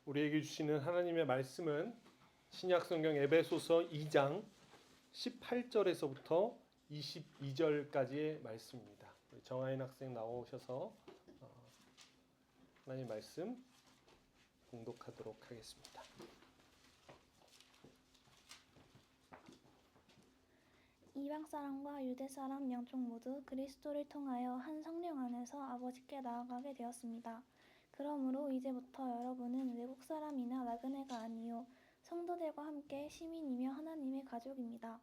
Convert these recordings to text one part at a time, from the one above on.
우리에게 주시는 하나님의 말씀은 신약성경 에베소서 2장 18절에서부터 22절까지의 말씀입니다. 정하인 학생 나오셔서 하나님 말씀 공독하도록 하겠습니다. 이방 사람과 유대 사람 양쪽 모두 그리스도를 통하여 한 성령 안에서 아버지께 나아가게 되었습니다. 그러므로 이제부터 여러분은 외국 사람이나 나그네가 아니요 성도들과 함께 시민이며 하나님의 가족입니다.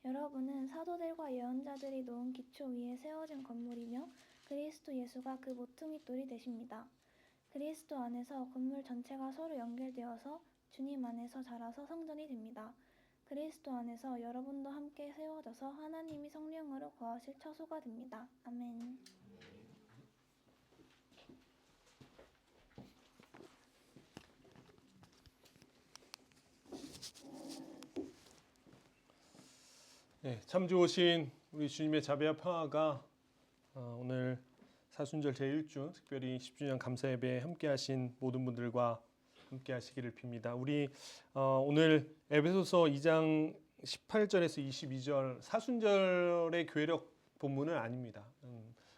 여러분은 사도들과 예언자들이 놓은 기초 위에 세워진 건물이며 그리스도 예수가 그 모퉁이 돌이 되십니다. 그리스도 안에서 건물 전체가 서로 연결되어서 주님 안에서 자라서 성전이 됩니다. 그리스도 안에서 여러분도 함께 세워져서 하나님이 성령으로 거하실 처소가 됩니다. 아멘. 네, 참 좋으신 우리 주님의 자비와 평화가 오늘 사순절 제1주 특별히 10주년 감사 예배에 함께하신 모든 분들과 함께하시기를 빕니다. 우리 오늘 에베소서 2장 18절에서 22절 사순절의 교회력 본문은 아닙니다.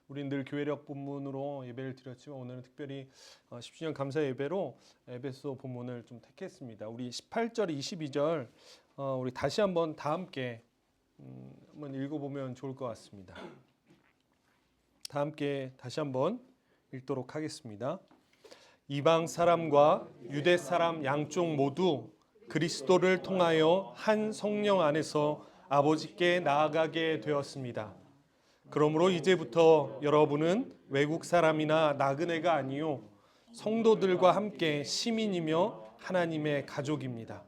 우리는 늘 교회력 본문으로 예배를 드렸지만 오늘은 특별히 10주년 감사 예배로 에베소 본문을 좀 택했습니다. 우리 18절, 22절 우리 다시 한번 다 함께 한번 읽어보면 좋을 것 같습니다. 다 함께 다시 한번 읽도록 하겠습니다. 이방 사람과 유대 사람 양쪽 모두 그리스도를 통하여 한 성령 안에서 아버지께 나아가게 되었습니다. 그러므로 이제부터 여러분은 외국 사람이나 나그네가 아니요 성도들과 함께 시민이며 하나님의 가족입니다.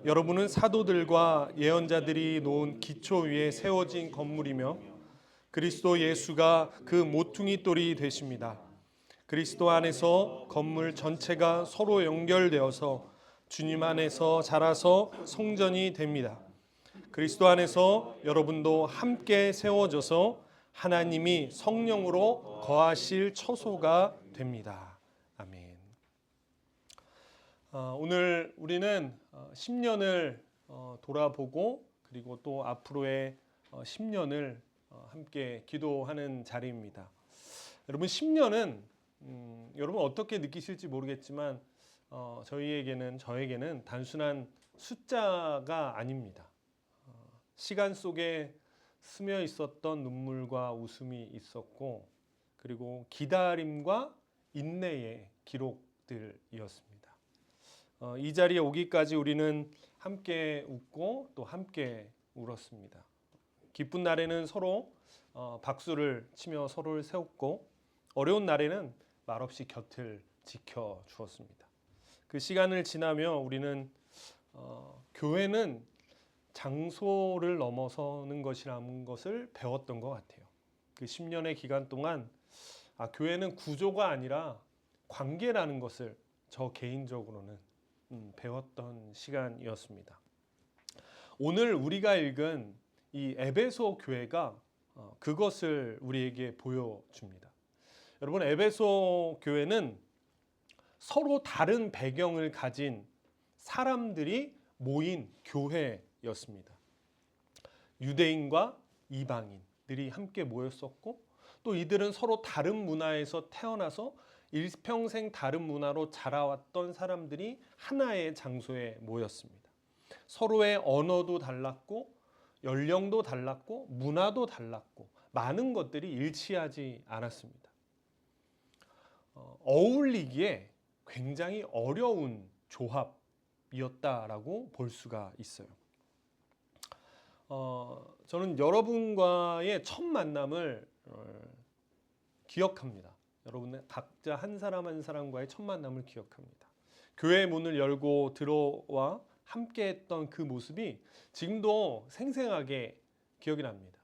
여러분은 사도들과 예언자들이 놓은 기초 위에 세워진 건물이며 그리스도 예수가 그 모퉁이 돌이 되십니다. 그리스도 안에서 건물 전체가 서로 연결되어서 주님 안에서 자라서 성전이 됩니다. 그리스도 안에서 여러분도 함께 세워져서 하나님이 성령으로 거하실 처소가 됩니다. 아멘. 오늘 우리는 10년을 돌아보고 그리고 또 앞으로의 10년을 함께 기도하는 자리입니다. 여러분 10년은 여러분 어떻게 느끼실지 모르겠지만 저에게는 단순한 숫자가 아닙니다. 시간 속에 스며 있었던 눈물과 웃음이 있었고 그리고 기다림과 인내의 기록들이었습니다. 이 자리에 오기까지 우리는 함께 웃고 또 함께 울었습니다. 기쁜 날에는 서로 박수를 치며 서로를 세웠고 어려운 날에는 말없이 곁을 지켜주었습니다. 그 시간을 지나며 우리는 교회는 장소를 넘어서는 것이라는 것을 배웠던 것 같아요. 그 10년의 기간 동안 교회는 구조가 아니라 관계라는 것을 저 개인적으로는 배웠던 시간이었습니다. 오늘 우리가 읽은 이 에베소 교회가 그것을 우리에게 보여줍니다. 여러분 에베소 교회는 서로 다른 배경을 가진 사람들이 모인 교회였습니다. 유대인과 이방인들이 함께 모였었고 또 이들은 서로 다른 문화에서 태어나서 일평생 다른 문화로 자라왔던 사람들이 하나의 장소에 모였습니다. 서로의 언어도 달랐고 연령도 달랐고 문화도 달랐고 많은 것들이 일치하지 않았습니다. 어울리기에 굉장히 어려운 조합이었다라고 볼 수가 있어요. 저는 여러분과의 첫 만남을 기억합니다. 여러분 각자 한 사람 한 사람과의 첫 만남을 기억합니다. 교회 문을 열고 들어와 함께했던 그 모습이 지금도 생생하게 기억이 납니다.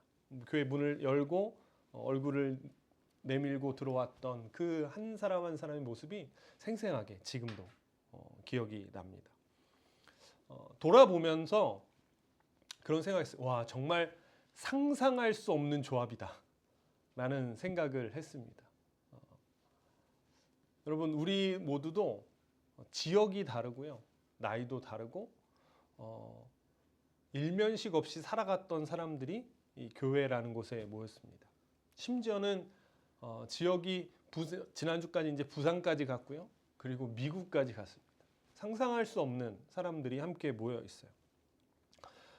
교회 문을 열고 얼굴을 내밀고 들어왔던 그 한 사람 한 사람의 모습이 생생하게 지금도 기억이 납니다. 돌아보면서 그런 생각이 했어요. 와, 정말 상상할 수 없는 조합이다 라는 생각을 했습니다. 여러분 우리 모두도 지역이 다르고요. 나이도 다르고 일면식 없이 살아갔던 사람들이 이 교회라는 곳에 모였습니다. 심지어는 지역이 지난주까지 이제 부산까지 갔고요. 그리고 미국까지 갔습니다. 상상할 수 없는 사람들이 함께 모여 있어요.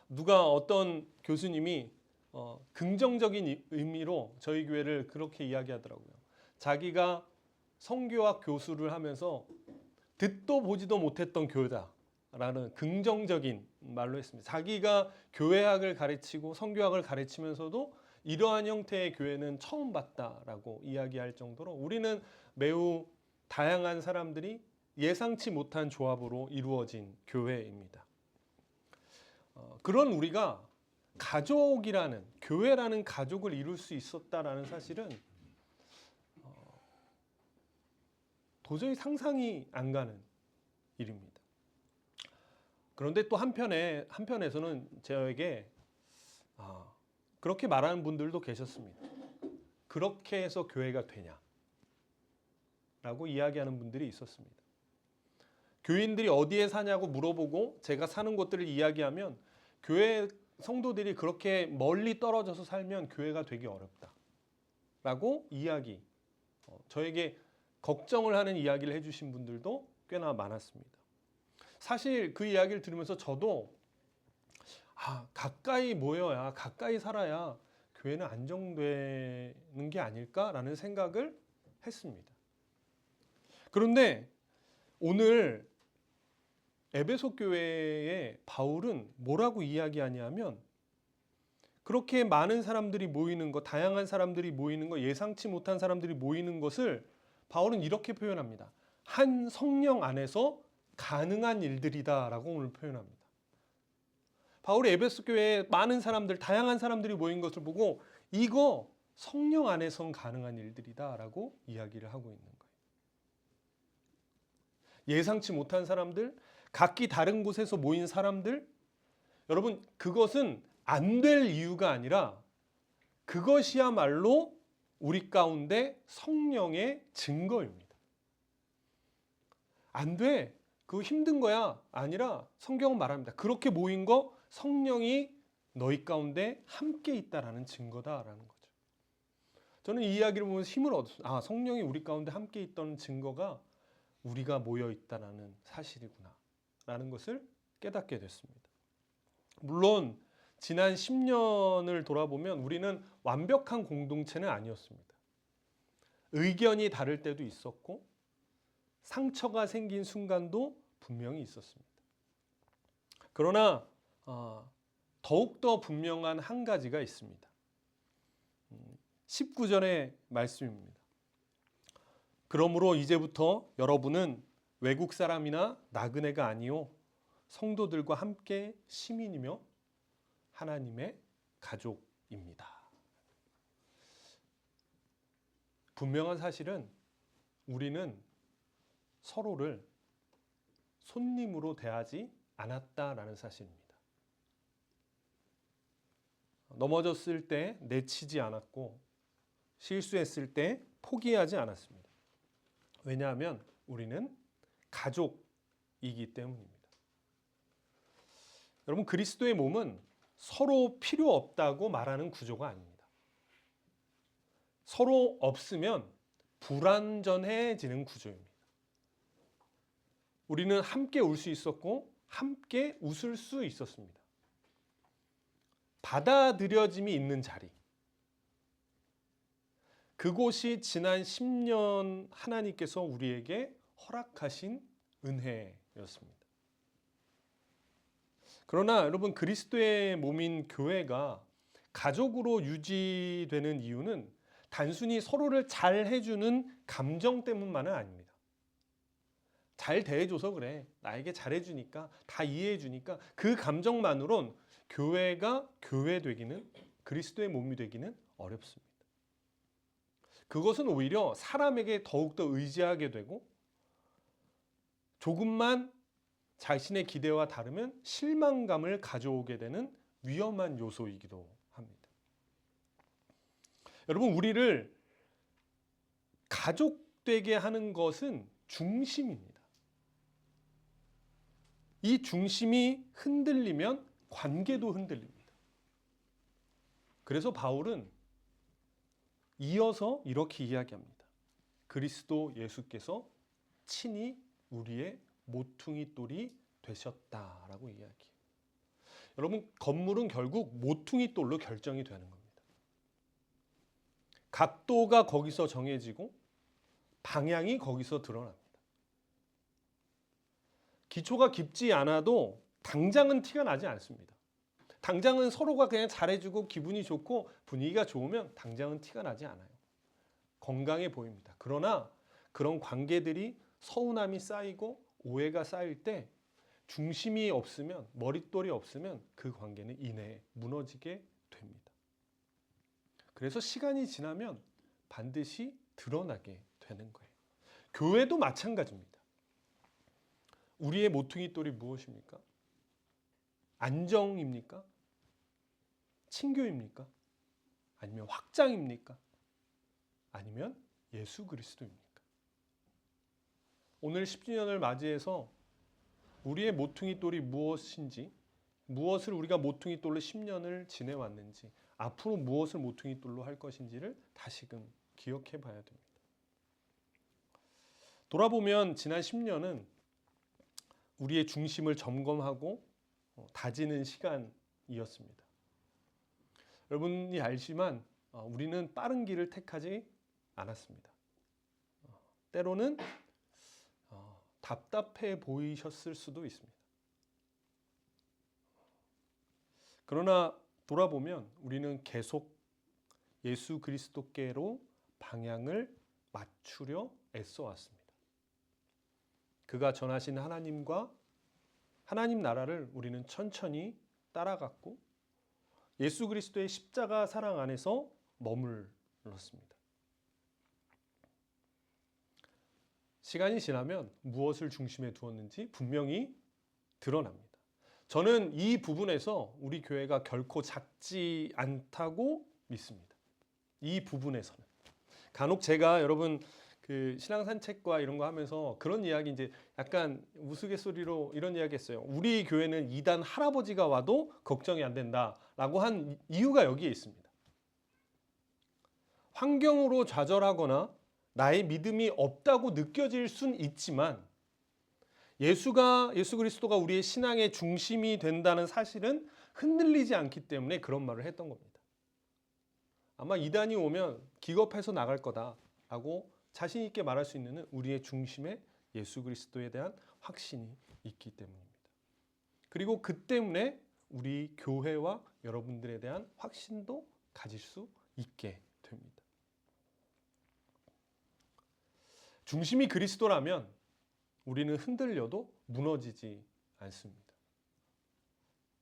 누가 어떤 교수님이 긍정적인 의미로 저희 교회를 그렇게 이야기하더라고요. 자기가 선교학 교수를 하면서 듣도 보지도 못했던 교회다라는 긍정적인 말로 했습니다. 자기가 교회학을 가르치고 선교학을 가르치면서도 이러한 형태의 교회는 처음 봤다라고 이야기할 정도로 우리는 매우 다양한 사람들이 예상치 못한 조합으로 이루어진 교회입니다. 그런 우리가 가족이라는, 교회라는 가족을 이룰 수 있었다라는 사실은 도저히 상상이 안 가는 일입니다. 그런데 또 한편에서는 저에게 그렇게 말하는 분들도 계셨습니다. 그렇게 해서 교회가 되냐? 라고 이야기하는 분들이 있었습니다. 교인들이 어디에 사냐고 물어보고 제가 사는 곳들을 이야기하면 교회 성도들이 그렇게 멀리 떨어져서 살면 교회가 되기 어렵다 라고 저에게 걱정을 하는 이야기를 해주신 분들도 꽤나 많았습니다. 사실 그 이야기를 들으면서 저도 가까이 모여야, 가까이 살아야 교회는 안정되는 게 아닐까라는 생각을 했습니다. 그런데 오늘 에베소 교회의 바울은 뭐라고 이야기하냐면 그렇게 많은 사람들이 모이는 것, 다양한 사람들이 모이는 것, 예상치 못한 사람들이 모이는 것을 바울은 이렇게 표현합니다. 한 성령 안에서 가능한 일들이다라고 오늘 표현합니다. 바울이 에베소 교회에 많은 사람들, 다양한 사람들이 모인 것을 보고 이거 성령 안에선 가능한 일들이다라고 이야기를 하고 있는 거예요. 예상치 못한 사람들, 각기 다른 곳에서 모인 사람들, 여러분 그것은 안 될 이유가 아니라 그것이야말로 우리 가운데 성령의 증거입니다. 안 돼. 그거 힘든 거야. 아니라 성경은 말합니다. 그렇게 모인 거 성령이 너희 가운데 함께 있다라는 증거다라는 거죠. 저는 이 이야기를 보면서 힘을 얻었어요. 성령이 우리 가운데 함께 있던 증거가 우리가 모여 있다라는 사실이구나 라는 것을 깨닫게 됐습니다. 물론 지난 10년을 돌아보면 우리는 완벽한 공동체는 아니었습니다. 의견이 다를 때도 있었고 상처가 생긴 순간도 분명히 있었습니다. 그러나 더욱더 분명한 한 가지가 있습니다. 19절의 말씀입니다. 그러므로 이제부터 여러분은 외국 사람이나 나그네가 아니요 성도들과 함께 시민이며 하나님의 가족입니다. 분명한 사실은 우리는 서로를 손님으로 대하지 않았다라는 사실입니다. 넘어졌을 때 내치지 않았고 실수했을 때 포기하지 않았습니다. 왜냐하면 우리는 가족이기 때문입니다. 여러분 그리스도의 몸은 서로 필요 없다고 말하는 구조가 아닙니다. 서로 없으면 불완전해지는 구조입니다. 우리는 함께 울 수 있었고 함께 웃을 수 있었습니다. 받아들여짐이 있는 자리. 그곳이 지난 10년 하나님께서 우리에게 허락하신 은혜였습니다. 그러나 여러분 그리스도의 몸인 교회가 가족으로 유지되는 이유는 단순히 서로를 잘 해주는 감정 때문만은 아닙니다. 잘 대해줘서 그래. 나에게 잘해주니까, 다 이해해주니까 그 감정만으론 교회가 교회 되기는, 그리스도의 몸이 되기는 어렵습니다. 그것은 오히려 사람에게 더욱더 의지하게 되고 조금만 자신의 기대와 다르면 실망감을 가져오게 되는 위험한 요소이기도 합니다. 여러분 우리를 가족되게 하는 것은 중심입니다. 이 중심이 흔들리면 관계도 흔들립니다. 그래서 바울은 이어서 이렇게 이야기합니다. 그리스도 예수께서 친히 우리의 모퉁이 돌이 되셨다라고 이야기해요. 여러분, 건물은 결국 모퉁이 돌로 결정이 되는 겁니다. 각도가 거기서 정해지고 방향이 거기서 드러납니다. 기초가 깊지 않아도 당장은 티가 나지 않습니다. 당장은 서로가 그냥 잘해주고 기분이 좋고 분위기가 좋으면 당장은 티가 나지 않아요. 건강해 보입니다. 그러나 그런 관계들이 서운함이 쌓이고 오해가 쌓일 때 중심이 없으면, 머릿돌이 없으면 그 관계는 이내에 무너지게 됩니다. 그래서 시간이 지나면 반드시 드러나게 되는 거예요. 교회도 마찬가지입니다. 우리의 모퉁이 돌이 무엇입니까? 안정입니까? 친교입니까? 아니면 확장입니까? 아니면 예수 그리스도입니까? 오늘 10주년을 맞이해서 우리의 모퉁이 돌이 무엇인지, 무엇을 우리가 모퉁이 돌로 10년을 지내왔는지, 앞으로 무엇을 모퉁이 돌로 할 것인지를 다시금 기억해 봐야 됩니다. 돌아보면 지난 10년은 우리의 중심을 점검하고 다지는 시간이었습니다. 여러분이 알지만 우리는 빠른 길을 택하지 않았습니다. 때로는 답답해 보이셨을 수도 있습니다. 그러나 돌아보면 우리는 계속 예수 그리스도께로 방향을 맞추려 애써 왔습니다. 그가 전하신 하나님과 하나님 나라를 우리는 천천히 따라갔고 예수 그리스도의 십자가 사랑 안에서 머물렀습니다. 시간이 지나면 무엇을 중심에 두었는지 분명히 드러납니다. 저는 이 부분에서 우리 교회가 결코 작지 않다고 믿습니다. 이 부분에서는. 간혹 제가 여러분 그 신앙 산책과 이런 거 하면서 그런 이야기 이제 약간 우스갯소리로 이런 이야기 했어요. 우리 교회는 이단 할아버지가 와도 걱정이 안 된다라고 한 이유가 여기에 있습니다. 환경으로 좌절하거나 나의 믿음이 없다고 느껴질 순 있지만 예수 그리스도가 우리의 신앙의 중심이 된다는 사실은 흔들리지 않기 때문에 그런 말을 했던 겁니다. 아마 이단이 오면 기겁해서 나갈 거다라고 자신 있게 말할 수 있는 우리의 중심에 예수 그리스도에 대한 확신이 있기 때문입니다. 그리고 그 때문에 우리 교회와 여러분들에 대한 확신도 가질 수 있게 됩니다. 중심이 그리스도라면 우리는 흔들려도 무너지지 않습니다.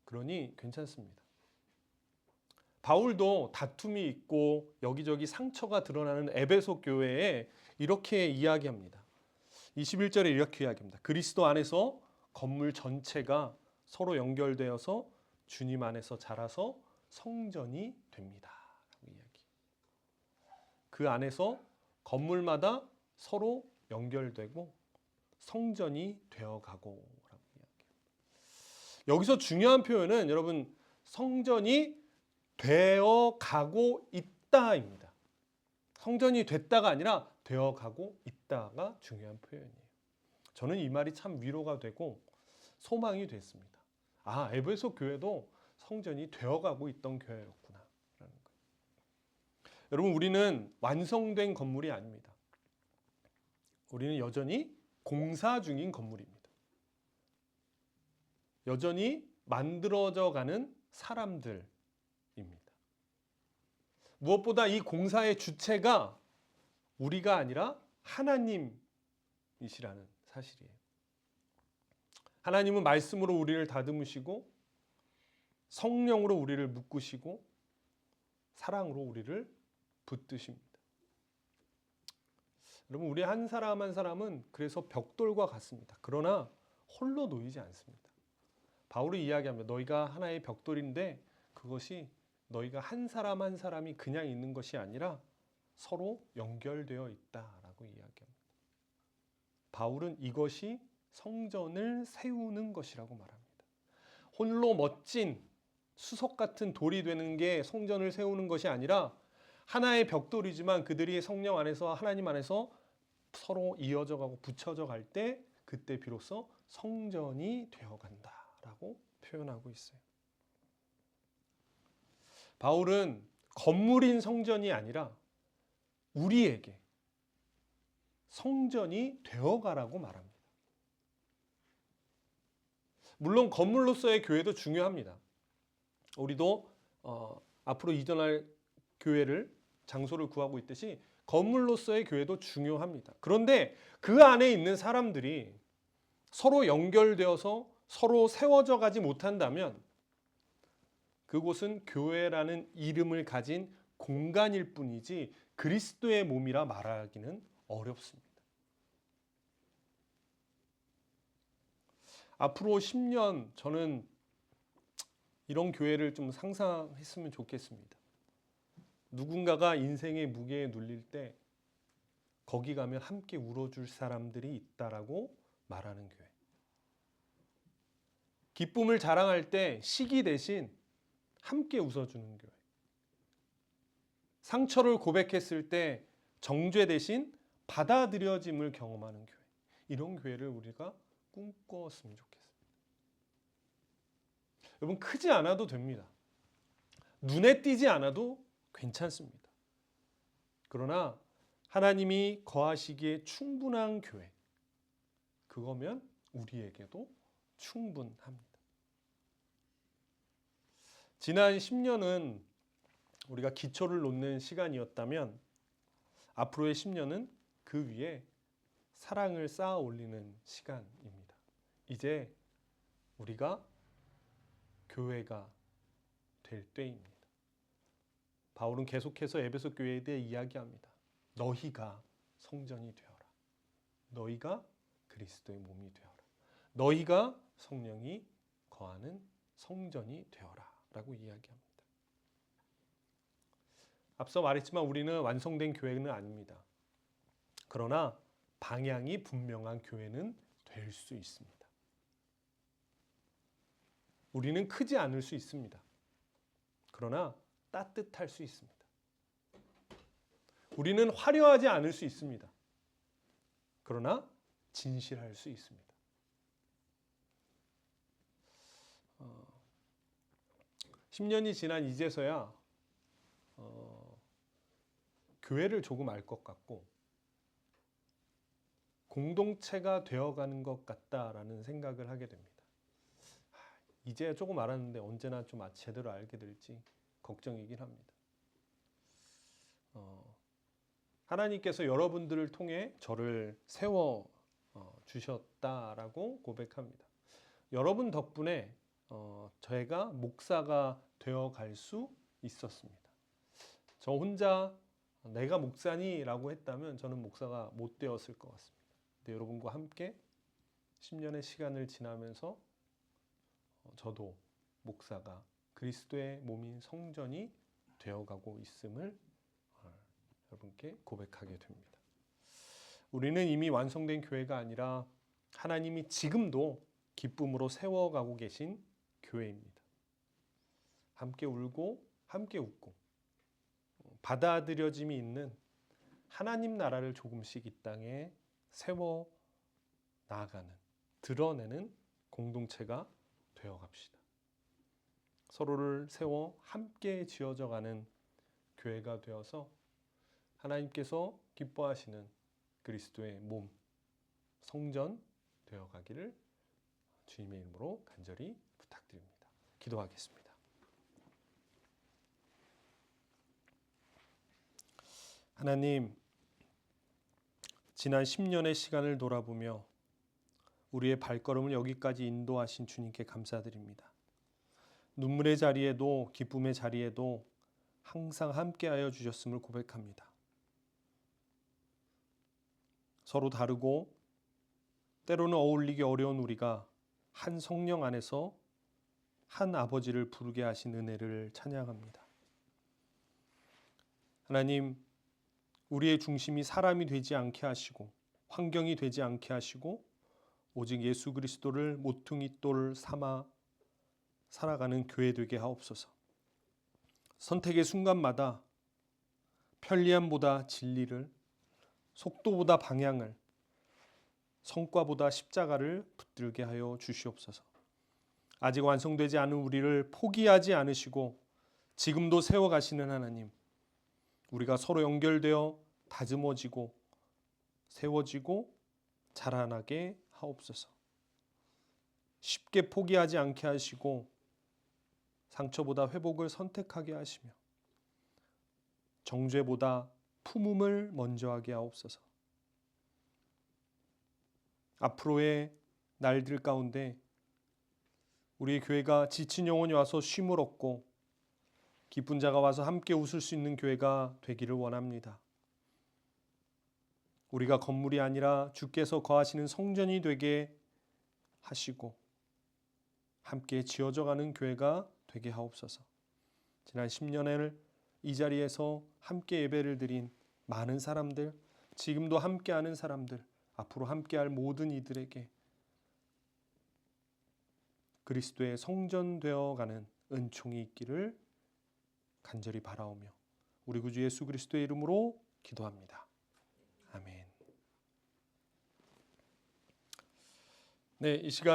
그러니 괜찮습니다. 바울도 다툼이 있고 여기저기 상처가 드러나는 에베소 교회에 이렇게 이야기합니다. 21절에 이렇게 이야기합니다. 그리스도 안에서 건물 전체가 서로 연결되어서 주님 안에서 자라서 성전이 됩니다. 라고 이야기. 그 안에서 건물마다 서로 연결되고 성전이 되어가고 라고 이야기합니다. 여기서 중요한 표현은 여러분 성전이 되어가고 있다입니다. 성전이 됐다가 아니라 되어가고 있다가 중요한 표현이에요. 저는 이 말이 참 위로가 되고 소망이 됐습니다. 아, 에베소 교회도 성전이 되어가고 있던 교회였구나 라는 거예요. 여러분, 우리는 완성된 건물이 아닙니다. 우리는 여전히 공사 중인 건물입니다. 여전히 만들어져 가는 사람들입니다. 무엇보다 이 공사의 주체가 우리가 아니라 하나님이시라는 사실이에요. 하나님은 말씀으로 우리를 다듬으시고 성령으로 우리를 묶으시고 사랑으로 우리를 붙드십니다. 여러분, 우리 한 사람 한 사람은 그래서 벽돌과 같습니다. 그러나 홀로 놓이지 않습니다. 바울이 이야기합니다. 너희가 하나의 벽돌인데 그것이 너희가 한 사람 한 사람이 그냥 있는 것이 아니라 서로 연결되어 있다라고 이야기합니다. 바울은 이것이 성전을 세우는 것이라고 말합니다. 홀로 멋진 수석 같은 돌이 되는 게 성전을 세우는 것이 아니라 하나의 벽돌이지만 그들이 성령 안에서 하나님 안에서 서로 이어져 가고 붙여져 갈 때 그때 비로소 성전이 되어간다라고 표현하고 있어요. 바울은 건물인 성전이 아니라 우리에게 성전이 되어가라고 말합니다. 물론 건물로서의 교회도 중요합니다. 우리도 앞으로 이전할 교회를 장소를 구하고 있듯이 건물로서의 교회도 중요합니다. 그런데 그 안에 있는 사람들이 서로 연결되어서 서로 세워져 가지 못한다면 그곳은 교회라는 이름을 가진 공간일 뿐이지 그리스도의 몸이라 말하기는 어렵습니다. 앞으로 10년 저는 이런 교회를 좀 상상했으면 좋겠습니다. 누군가가 인생의 무게에 눌릴 때 거기 가면 함께 울어줄 사람들이 있다라고 말하는 교회. 기쁨을 자랑할 때 시기 대신 함께 웃어주는 교회. 상처를 고백했을 때 정죄 대신 받아들여짐을 경험하는 교회. 이런 교회를 우리가 꿈꿨으면 좋겠습니다. 여러분, 크지 않아도 됩니다. 눈에 띄지 않아도 괜찮습니다. 그러나 하나님이 거하시기에 충분한 교회, 그거면 우리에게도 충분합니다. 지난 10년은 우리가 기초를 놓는 시간이었다면 앞으로의 10년은 그 위에 사랑을 쌓아 올리는 시간입니다. 이제 우리가 교회가 될 때입니다. 바울은 계속해서 에베소 교회에 대해 이야기합니다. 너희가 성전이 되어라. 너희가 그리스도의 몸이 되어라. 너희가 성령이 거하는 성전이 되어라 라고 이야기합니다. 앞서 말했지만 우리는 완성된 교회는 아닙니다. 그러나 방향이 분명한 교회는 될 수 있습니다. 우리는 크지 않을 수 있습니다. 그러나 따뜻할 수 있습니다. 우리는 화려하지 않을 수 있습니다. 그러나 진실할 수 있습니다. 10년이 지난 이제서야 교회를 조금 알 것 같고 공동체가 되어가는 것 같다라는 생각을 하게 됩니다. 이제 조금 알았는데 언제나 좀 제대로 알게 될지 걱정이긴 합니다. 하나님께서 여러분들을 통해 저를 세워 주셨다라고 고백합니다. 여러분 덕분에 저희가 목사가 되어갈 수 있었습니다. 저 혼자 내가 목사니라고 했다면 저는 목사가 못 되었을 것 같습니다. 근데 여러분과 함께 10년의 시간을 지나면서 저도 목사가 그리스도의 몸인 성전이 되어가고 있음을 여러분께 고백하게 됩니다. 우리는 이미 완성된 교회가 아니라 하나님이 지금도 기쁨으로 세워가고 계신 교회입니다. 함께 울고 함께 웃고 받아들여짐이 있는 하나님 나라를 조금씩 이 땅에 세워 나아가는, 드러내는 공동체가 되어갑시다. 서로를 세워 함께 지어져가는 교회가 되어서 하나님께서 기뻐하시는 그리스도의 몸, 성전 되어가기를 주님의 이름으로 간절히 부탁드립니다. 기도하겠습니다. 하나님, 지난 10년의 시간을 돌아보며 우리의 발걸음을 여기까지 인도하신 주님께 감사드립니다. 눈물의 자리에도 기쁨의 자리에도 항상 함께하여 주셨음을 고백합니다. 서로 다르고 때로는 어울리기 어려운 우리가 한 성령 안에서 한 아버지를 부르게 하신 은혜를 찬양합니다. 하나님, 우리의 중심이 사람이 되지 않게 하시고 환경이 되지 않게 하시고 오직 예수 그리스도를 모퉁이 돌 삼아 살아가는 교회 되게 하옵소서. 선택의 순간마다 편리함보다 진리를, 속도보다 방향을, 성과보다 십자가를 붙들게 하여 주시옵소서. 아직 완성되지 않은 우리를 포기하지 않으시고 지금도 세워가시는 하나님, 우리가 서로 연결되어 다듬어지고 세워지고 자라나게 하옵소서. 쉽게 포기하지 않게 하시고 상처보다 회복을 선택하게 하시며 정죄보다 품음을 먼저 하게 하옵소서. 앞으로의 날들 가운데 우리 교회가 지친 영혼이 와서 쉼을 얻고 기쁜 자가 와서 함께 웃을 수 있는 교회가 되기를 원합니다. 우리가 건물이 아니라 주께서 거하시는 성전이 되게 하시고 함께 지어져가는 교회가 되게 하옵소서. 지난 10년을 이 자리에서 함께 예배를 드린 많은 사람들, 지금도 함께하는 사람들, 앞으로 함께할 모든 이들에게 그리스도의 성전 되어가는 은총이 있기를 간절히 바라오며 우리 구주 예수 그리스도의 이름으로 기도합니다. 아멘. 네, 이 시간